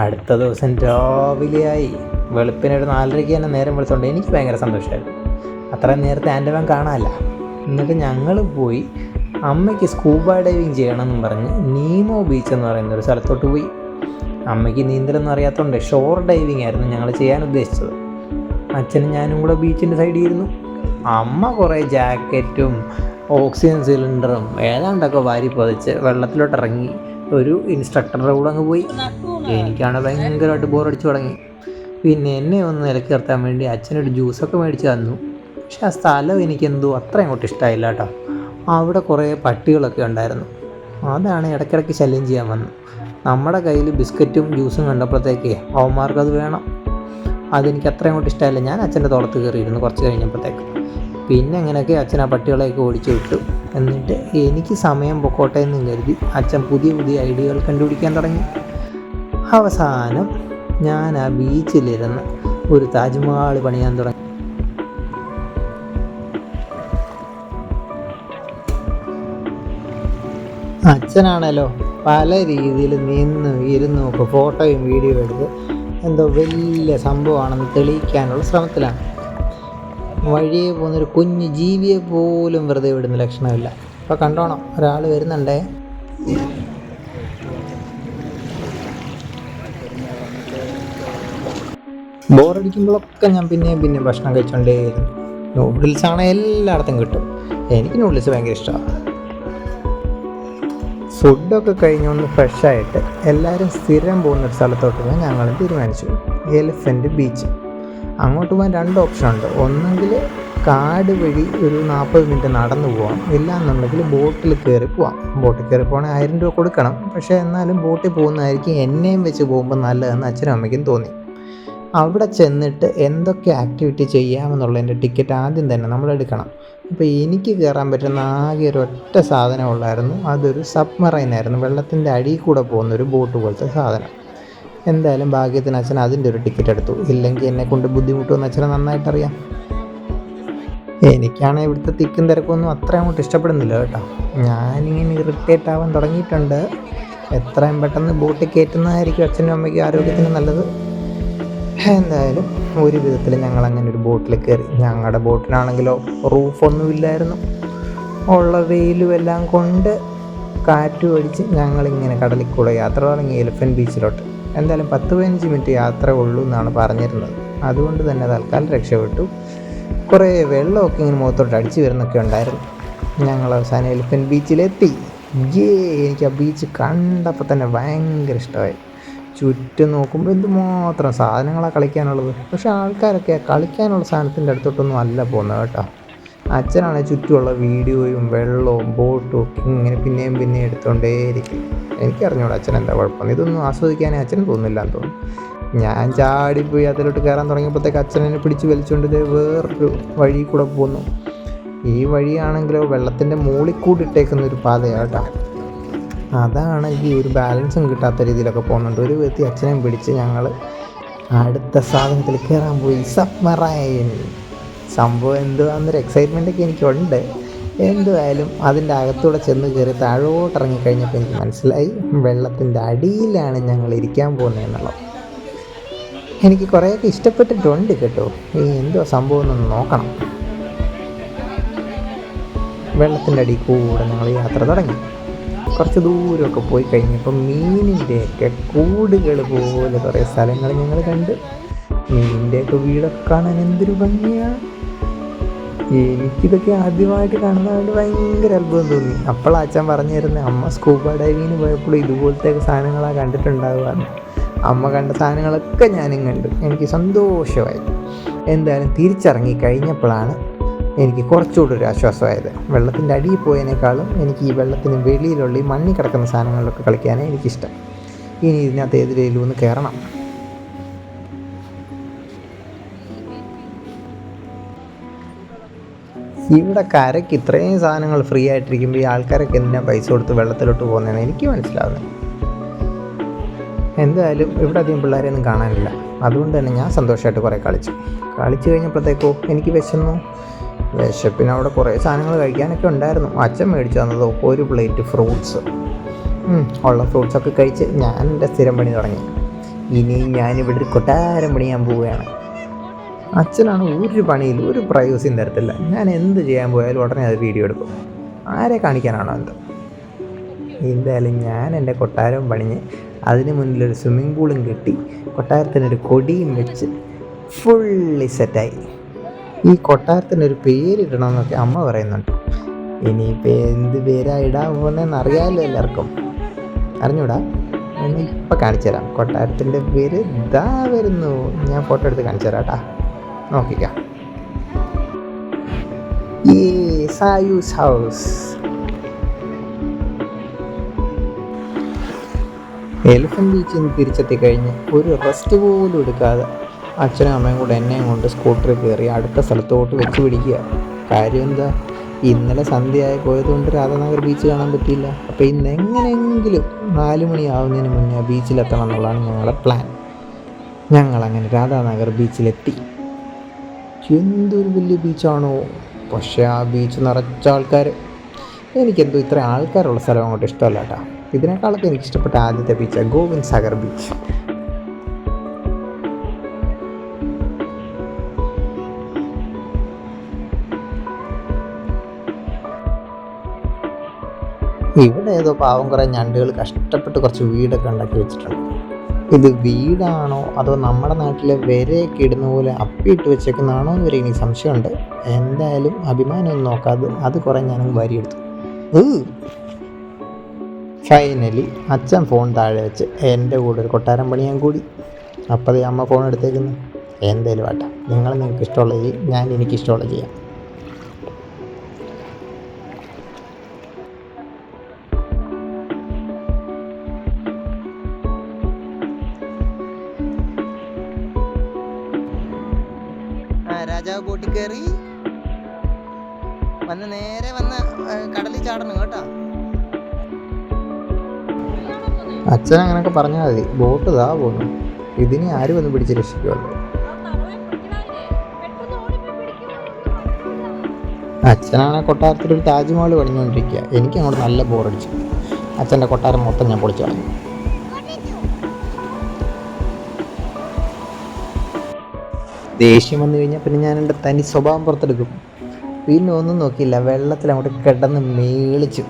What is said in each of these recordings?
അടുത്ത ദിവസം രാവിലെയായി. വെളുപ്പിന് ഒരു 4:30 തന്നെ നേരം വിളിച്ചുകൊണ്ട് എനിക്ക് ഭയങ്കര സന്തോഷമായിരുന്നു. അത്രയും നേരത്തെ ആൻഡമാൻ കാണാമല്ല. എന്നിട്ട് ഞങ്ങൾ പോയി അമ്മയ്ക്ക് സ്കൂബ ഡൈവിങ് ചെയ്യണമെന്നും പറഞ്ഞ് നീമോ ബീച്ച് എന്ന് പറയുന്നൊരു സ്ഥലത്തോട്ട് പോയി. അമ്മയ്ക്ക് നീന്തലൊന്നും അറിയാത്തതുകൊണ്ട് ഷോർ ഡൈവിങ് ആയിരുന്നു ഞങ്ങൾ ചെയ്യാൻ ഉദ്ദേശിച്ചത്. അച്ഛനും ഞാനും കൂടെ ബീച്ചിൻ്റെ സൈഡിൽ ഇരുന്നു. അമ്മ കുറേ ജാക്കറ്റും ഓക്സിജൻ സിലിണ്ടറും ഏതാണ്ടൊക്കെ വാരി പതിച്ച് വെള്ളത്തിലോട്ടിറങ്ങി ഒരു ഇൻസ്ട്രക്ടറുടെ കൂടെ അങ്ങ് പോയി. എനിക്കാണ് ഭയങ്കരമായിട്ട് ബോറടിച്ച് തുടങ്ങി. പിന്നെ എന്നെ ഒന്ന് ഇലക്കി നിർത്താൻ വേണ്ടി അച്ഛനൊരു ജ്യൂസൊക്കെ മേടിച്ച് തന്നു. പക്ഷെ ആ സ്ഥലം എനിക്കെന്തോ അത്ര അങ്ങോട്ട് ഇഷ്ടമായില്ല കേട്ടോ. അവിടെ കുറേ പട്ടികളൊക്കെ ഉണ്ടായിരുന്നു. അതാണ് ഇടയ്ക്കിടയ്ക്ക് ശല്യം ചെയ്യാൻ വന്നത്. നമ്മുടെ കയ്യിൽ ബിസ്ക്കറ്റും ജ്യൂസും കണ്ടപ്പോഴത്തേക്ക് അവന്മാർക്കത് വേണം. അതെനിക്ക് അത്ര അങ്ങോട്ട് ഇഷ്ടമായില്ല. ഞാൻ അച്ഛൻ്റെ തോളത്ത് കയറിയിരുന്നു കുറച്ച് കഴിഞ്ഞപ്പോഴത്തേക്ക്. പിന്നെ അങ്ങനെയൊക്കെ അച്ഛൻ ആ പട്ടികളെയൊക്കെ ഓടിച്ചു വിട്ടു. എന്നിട്ട് എനിക്ക് സമയം പൊക്കോട്ടെ എന്നും കരുതി അച്ഛൻ പുതിയ പുതിയ ഐഡിയകൾ കണ്ടുപിടിക്കാൻ തുടങ്ങി. അവസാനം ഞാൻ ആ ബീച്ചിലിരുന്ന് ഒരു താജ്മഹൽ പണിയാൻ തുടങ്ങി. അച്ഛനാണല്ലോ പല രീതിയിൽ നിന്നും ഇരുന്നും ഒക്കെ ഫോട്ടോയും വീഡിയോ എടുത്ത് എന്തോ വലിയ സംഭവമാണെന്ന് തെളിയിക്കാനുള്ള ശ്രമത്തിലാണ്. വഴിയെ പോകുന്നൊരു കുഞ്ഞു ജീവിയെ പോലും വെറുതെ വിടുന്ന ലക്ഷണമില്ല. അപ്പോൾ കണ്ടോണം, ഒരാൾ വരുന്നുണ്ടേ. ബോറടിക്കുമ്പോഴൊക്കെ ഞാൻ പിന്നെയും ഭക്ഷണം കഴിച്ചുകൊണ്ടേയിരുന്നു. നൂഡിൽസാണ് എല്ലായിടത്തും കിട്ടും. എനിക്ക് നൂഡിൽസ് ഭയങ്കര ഇഷ്ടമാണ്. ഫുഡൊക്കെ കഴിഞ്ഞൊന്ന് ഫ്രഷായിട്ട് എല്ലാവരും സ്ഥിരം പോകുന്നൊരു സ്ഥലത്തോട്ട് പോകാൻ ഞങ്ങൾ തീരുമാനിച്ചു. Elephant beach. അങ്ങോട്ട് പോകാൻ 2 ഓപ്ഷനുണ്ട്. ഒന്നെങ്കിൽ കാട് വഴി ഒരു 40 മിനിറ്റ് നടന്നു പോകാം, ഇല്ലാന്നുണ്ടെങ്കിൽ ബോട്ടിൽ കയറി പോവാം. ബോട്ടിൽ കയറി പോകണമെങ്കിൽ 1000 രൂപ കൊടുക്കണം. പക്ഷേ എന്നാലും ബോട്ടിൽ പോകുന്നതായിരിക്കും എന്നെയും വെച്ച് പോകുമ്പോൾ നല്ലതെന്ന് അച്ഛനും അമ്മയ്ക്കും തോന്നി. അവിടെ ചെന്നിട്ട് എന്തൊക്കെ ആക്ടിവിറ്റി ചെയ്യാമെന്നുള്ളതിൻ്റെ ടിക്കറ്റ് ആദ്യം തന്നെ നമ്മൾ എടുക്കണം. അപ്പോൾ എനിക്ക് കയറാൻ പറ്റുന്ന ആകെ ഒരു ഒറ്റ സാധനമുള്ളായിരുന്നു. അതൊരു സബ്മറൈനായിരുന്നു. വെള്ളത്തിൻ്റെ അടിയിൽ കൂടെ പോകുന്നൊരു ബോട്ട് പോലത്തെ സാധനം. എന്തായാലും ഭാഗ്യത്തിന് അച്ഛൻ അതിൻ്റെ ഒരു ടിക്കറ്റ് എടുത്തു. ഇല്ലെങ്കിൽ എന്നെക്കൊണ്ട് ബുദ്ധിമുട്ടുമെന്ന് അച്ഛനെ നന്നായിട്ടറിയാം. എനിക്കാണെങ്കിൽ ഇവിടുത്തെ തിക്കും തിരക്കൊന്നും അത്ര അങ്ങോട്ട് ഇഷ്ടപ്പെടുന്നില്ല കേട്ടോ. ഞാനിങ്ങനെ ഇറിറ്റേറ്റ് ആവാൻ തുടങ്ങിയിട്ടുണ്ട്. എത്രയും പെട്ടെന്ന് ബോട്ടിൽ കയറ്റുന്നതായിരിക്കും അച്ഛനും അമ്മയ്ക്കും ആരോഗ്യത്തിന് നല്ലത്. എന്തായാലും ഒരു വിധത്തിൽ ഞങ്ങളങ്ങനെ ഒരു ബോട്ടിൽ കയറി. ഞങ്ങളുടെ ബോട്ടിനാണെങ്കിലോ റൂഫൊന്നുമില്ലായിരുന്നു. ഉള്ള വെയിലും എല്ലാം കൊണ്ട് കാറ്റും അടിച്ച് ഞങ്ങളിങ്ങനെ കടലിൽ കൂടെ യാത്ര തുടങ്ങി എലിഫൻറ്റ് ബീച്ചിലോട്ട്. എന്തായാലും 10-15 മിനിറ്റ് യാത്ര ഉള്ളൂ എന്നാണ് പറഞ്ഞിരുന്നത്. അതുകൊണ്ട് തന്നെ തൽക്കാലം രക്ഷപ്പെട്ടു. കുറേ വെള്ളമൊക്കെ ഇങ്ങനെ മുഖത്തോട്ട് അടിച്ച് വരുന്നൊക്കെ ഉണ്ടായിരുന്നു. ഞങ്ങൾ അവസാനം എലിഫൻറ്റ് ബീച്ചിലെത്തി. എനിക്ക് ആ ബീച്ച് കണ്ടപ്പോൾ തന്നെ ഭയങ്കര ഇഷ്ടമായി. ചുറ്റും നോക്കുമ്പോൾ എന്തുമാത്രം സാധനങ്ങളാണ് കളിക്കാനുള്ളത്. പക്ഷേ ആൾക്കാരൊക്കെ കളിക്കാനുള്ള സാധനത്തിൻ്റെ അടുത്തോട്ടൊന്നും അല്ല പോകുന്നത് കേട്ടോ. അച്ഛനാണെങ്കിൽ ചുറ്റുമുള്ള വീഡിയോയും വെള്ളവും ബോട്ടും ഒക്കെ ഇങ്ങനെ പിന്നെയും എടുത്തുകൊണ്ടേയിരിക്കും. എനിക്കറിഞ്ഞൂടാ അച്ഛൻ എന്താ കുഴപ്പം. ഇതൊന്നും ആസ്വദിക്കാനേ അച്ഛനും തോന്നുന്നില്ല എന്ന് തോന്നുന്നു. ഞാൻ ചാടിപ്പോയി അതിലോട്ട് കയറാൻ തുടങ്ങിയപ്പോഴത്തേക്ക് അച്ഛനെന്നെ പിടിച്ച് വലിച്ചുകൊണ്ട് വേറൊരു വഴി കൂടെ പോന്നു. ഈ വഴിയാണെങ്കിലോ വെള്ളത്തിൻ്റെ മുകളിൽ കൂടി ഇട്ടേക്കുന്നൊരു പാതയാണ് കേട്ടോ. അതാണെങ്കിൽ ഒരു ബാലൻസും കിട്ടാത്ത രീതിയിലൊക്കെ പോകുന്നുണ്ട്. ഒരു വ്യക്തി അച്ഛനെയും പിടിച്ച് ഞങ്ങൾ അടുത്ത സാധനത്തിൽ കയറാൻ പോയി. സബ്മറൈൻ സംഭവം എന്തുവാന്നൊരു എക്സൈറ്റ്മെൻറ്റൊക്കെ എനിക്കുണ്ട്. എന്തായാലും അതിൻ്റെ അകത്തൂടെ ചെന്ന് കയറി താഴോട്ടിറങ്ങിക്കഴിഞ്ഞപ്പോൾ എനിക്ക് മനസ്സിലായി വെള്ളത്തിൻ്റെ അടിയിലാണ് ഞങ്ങൾ ഇരിക്കാൻ പോകുന്നതെന്നുള്ളത്. എനിക്ക് കുറേയൊക്കെ ഇഷ്ടപ്പെട്ടിട്ടുണ്ട് കേട്ടോ. ഈ എന്തുവാ സംഭവം എന്നൊന്ന് നോക്കണം. വെള്ളത്തിൻ്റെ അടിയിൽ കൂടെ ഞങ്ങൾ യാത്ര തുടങ്ങി. കുറച്ച് ദൂരമൊക്കെ പോയി കഴിഞ്ഞപ്പോൾ മീനിൻ്റെയൊക്കെ കൂടുകൾ പോലെ കുറേ സ്ഥലങ്ങൾ ഞങ്ങൾ കണ്ട്. മീനിൻ്റെയൊക്കെ വീടൊക്കെ കാണാൻ എന്തൊരു ഭംഗിയാണ്. എനിക്കിതൊക്കെ ആദ്യമായിട്ട് കാണുന്നതുകൊണ്ട് ഭയങ്കര അത്ഭുതം തോന്നി. അപ്പോൾ അച്ഛൻ പറഞ്ഞു തരുന്നത് അമ്മ സ്കൂബ ഡൈവിങ്ങിന് പോയപ്പോൾ ഇതുപോലത്തെ സാധനങ്ങളാണ് കണ്ടിട്ടുണ്ടാകുകയെന്ന്. അമ്മ കണ്ട സാധനങ്ങളൊക്കെ ഞാനും കണ്ടു. എനിക്ക് സന്തോഷമായി. എന്തായാലും തിരിച്ചിറങ്ങി കഴിഞ്ഞപ്പോഴാണ് എനിക്ക് കുറച്ചുകൂടി ഒരു ആശ്വാസമായത്. വെള്ളത്തിൻ്റെ അടിയിൽ പോയതിനേക്കാളും എനിക്ക് ഈ വെള്ളത്തിന് വെളിയിലുള്ള ഈ മണ്ണിൽ കിടക്കുന്ന സാധനങ്ങളിലൊക്കെ കളിക്കാനേ എനിക്കിഷ്ടം. ഇനി ഇതിനകത്ത് ഏതിലേലും ഒന്ന് കയറണം. ഇവിടെ കരയ്ക്ക് ഇത്രയും സാധനങ്ങൾ ഫ്രീ ആയിട്ടിരിക്കുമ്പോൾ ഈ ആൾക്കാരൊക്കെ എന്തിനാണ് പൈസ കൊടുത്ത് വെള്ളത്തിലോട്ട് പോകുന്നതെന്ന് എനിക്ക് മനസ്സിലാവുന്നത്. എന്തായാലും ഇവിടെ അധികം പിള്ളേരെയൊന്നും കാണാനില്ല. അതുകൊണ്ട് തന്നെ ഞാൻ സന്തോഷമായിട്ട് കുറേ കളിച്ചു കഴിഞ്ഞപ്പോഴത്തേക്കോ എനിക്ക് വിശപ്പിന് അവിടെ കുറേ സാധനങ്ങൾ കഴിക്കാനൊക്കെ ഉണ്ടായിരുന്നു. അച്ഛൻ മേടിച്ചു തന്നതോ ഒരു പ്ലേറ്റ് ഫ്രൂട്ട്സ്. ഉള്ള ഫ്രൂട്ട്സൊക്കെ കഴിച്ച് ഞാൻ എൻ്റെ സ്ഥിരം പണി തുടങ്ങി. ഇനി ഞാനിവിടെ ഒരു കൊട്ടാരം പണിയാൻ പോവുകയാണ്. അച്ഛനാണ് ഒരു പണിയിൽ ഒരു പ്രൈവസിയും തരത്തില്ല. ഞാൻ എന്ത് ചെയ്യാൻ പോയാലും ഉടനെ അത് വീഡിയോ എടുക്കും. ആരെ കാണിക്കാനാണോ എന്ത്. എന്തായാലും ഞാൻ എൻ്റെ കൊട്ടാരവും പണിഞ്ഞ് അതിന് മുന്നിലൊരു സ്വിമ്മിംഗ് പൂളും കെട്ടി കൊട്ടാരത്തിനൊരു കൊടിയും വെച്ച് ഫുള്ളി സെറ്റായി. ഈ കൊട്ടാരത്തിനൊരു പേരിടണമെന്നൊക്കെ അമ്മ പറയുന്നുണ്ട്. ഇനിയിപ്പോൾ എന്ത് പേരാ ഇടാൻ പോകുന്നതെന്ന് അറിയാമല്ലോ എല്ലാവർക്കും. അറിഞ്ഞൂടാ? എന്ന് ഇപ്പം കാണിച്ചു തരാം. കൊട്ടാരത്തിൻ്റെ പേര് ഇതാ വരുന്നു. ഞാൻ ഫോട്ടോ എടുത്ത് കാണിച്ചു തരാം കേട്ടാ, നോക്കിക്കാം. ഈ സായൂസ് ഹൗസ്. എലിഫന്റ് ബീച്ചിൽ നിന്ന് തിരിച്ചെത്തി കഴിഞ്ഞ് ഒരു റെസ്റ്റ് പോലും എടുക്കാതെ അച്ഛനും അമ്മയും കൂടെ എന്നെയും കൊണ്ട് സ്കൂട്ടറിൽ കയറി അടുത്ത സ്ഥലത്തോട്ട് വെച്ച് പിടിക്കുക. കാര്യം എന്താ, ഇന്നലെ സന്ധ്യയായി പോയതുകൊണ്ട് രാധാനഗർ ബീച്ച് കാണാൻ പറ്റിയില്ല. അപ്പോൾ ഇന്ന് എങ്ങനെയെങ്കിലും 4 മണിയാവുന്നതിന് മുന്നേ ബീച്ചിലെത്തണം എന്നുള്ളതാണ് ഞങ്ങളുടെ പ്ലാൻ. ഞങ്ങളങ്ങനെ രാധാനഗർ ബീച്ചിലെത്തി. എന്തൊരു വലിയ ബീച്ചാണോ, പക്ഷേ ആ ബീച്ച് നിറച്ച ആൾക്കാർ. എനിക്കെന്തോ ഇത്ര ആൾക്കാരുള്ള സ്ഥലം അങ്ങോട്ട് ഇഷ്ടമല്ല കേട്ടോ. ഇതിനേക്കാളൊക്കെ എനിക്കിഷ്ടപ്പെട്ട ആദ്യത്തെ ബീച്ചാണ് ഗോവിന്ദ് സാഗർ ബീച്ച്. ഇവിടെ ഏതോ പാവം കുറേ ഞണ്ടുകൾ കഷ്ടപ്പെട്ട് കുറച്ച് വീടൊക്കെ ഉണ്ടാക്കി വെച്ചിട്ടുണ്ട്. ഇത് വീടാണോ അതോ നമ്മുടെ നാട്ടിലെ വരെയൊക്കെ ഇടുന്ന പോലെ അപ്പിയിട്ട് വെച്ചേക്കുന്നതാണോ എന്ന് വരെ എനിക്ക് സംശയമുണ്ട്. എന്തായാലും അഭിമാനമൊന്നും നോക്കാതെ അത് കുറേ ഞാനങ്ങ് വാരിയെടുത്തു. ഫൈനലി അച്ഛൻ ഫോൺ താഴെ വെച്ച് എൻ്റെ കൂടെ ഒരു കൊട്ടാരം പണിയാൻ കൂടി. അപ്പോൾ അമ്മ ഫോൺ എടുത്തേക്കുന്നു. എന്തേലും ആട്ടെ, നിങ്ങൾക്ക് ഇഷ്ടമുള്ള ചെയ്യും, ഞാൻ എനിക്കിഷ്ടമുള്ള ചെയ്യാം. രാജാവ് ബോട്ടിൽ കയറി നേരെ വന്ന് കടലിൽ ചാടണം കേട്ടോ. അച്ഛൻ അങ്ങനെയൊക്കെ പറഞ്ഞാൽ മതി. ബോട്ട് ഇതാ പോകുന്നു. ഇതിനെ ആരും വന്ന് പിടിച്ച് രക്ഷിക്കുമല്ലോ. അച്ഛനാണ് കൊട്ടാരത്തിലൊരു താജ്മഹൽ പണിഞ്ഞുകൊണ്ടിരിക്കുക. എനിക്ക് അങ്ങോട്ട് നല്ല ബോറടിച്ചു. അച്ഛൻ്റെ കൊട്ടാരം മൊത്തം ഞാൻ പൊളിച്ചു കളഞ്ഞു. ദേഷ്യം വന്നു കഴിഞ്ഞാൽ പിന്നെ ഞാൻ എൻ്റെ തനി സ്വഭാവം പുറത്തെടുക്കും. പിന്നെ ഒന്നും നോക്കിയില്ല, വെള്ളത്തിൽ അങ്ങോട്ട് കിടന്ന് മേളിച്ചു.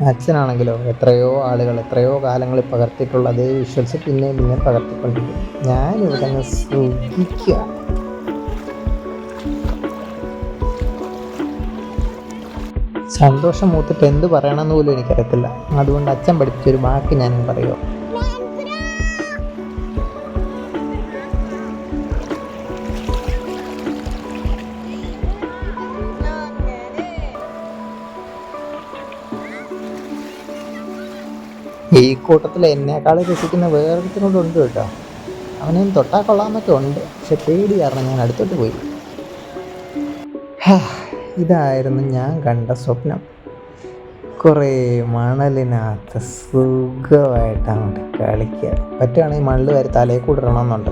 അച്ഛനാണെങ്കിലോ എത്രയോ ആളുകൾ എത്രയോ കാലങ്ങളിൽ പകർത്തിയിട്ടുള്ള അതേ വിഷ്വൽസ് പിന്നെ പകർത്തിക്കൊണ്ടിരിക്കും. ഞാനിവിടെ അങ്ങ് സുഖിക്കുക. സന്തോഷം മൂത്തിട്ട് എന്ത് പറയണമെന്ന് പോലും എനിക്കറിയത്തില്ല. അതുകൊണ്ട് അച്ഛൻ പഠിപ്പിച്ചൊരു വാക്ക് ഞാൻ പറയുമോ. ഈ കൂട്ടത്തിൽ എന്നെക്കാൾ രസിക്കുന്ന വേറൊരുത്തിനോടുണ്ട് കേട്ടോ. അവനെയും തൊട്ടാൽ കൊള്ളാമെന്നൊക്കെ ഉണ്ട്, പക്ഷെ പേടി കാരണം ഞാൻ അടുത്തോട്ട് പോയി. ഇതായിരുന്നു ഞാൻ കണ്ട സ്വപ്നം. കുറേ മണലിനകത്ത് സുഖമായിട്ട് അങ്ങോട്ട് കളിക്കുക. പറ്റുകയാണെങ്കിൽ മണ്ണിൽ വരെ തലയിൽ കൂടെ ഇടണമെന്നുണ്ട്.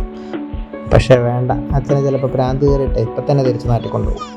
പക്ഷെ വേണ്ട, അച്ഛനെ ചിലപ്പോൾ ഭ്രാന്ത് കയറിയിട്ട് ഇപ്പം തന്നെ തിരിച്ച് നാട്ടിൽ കൊണ്ടുപോകും.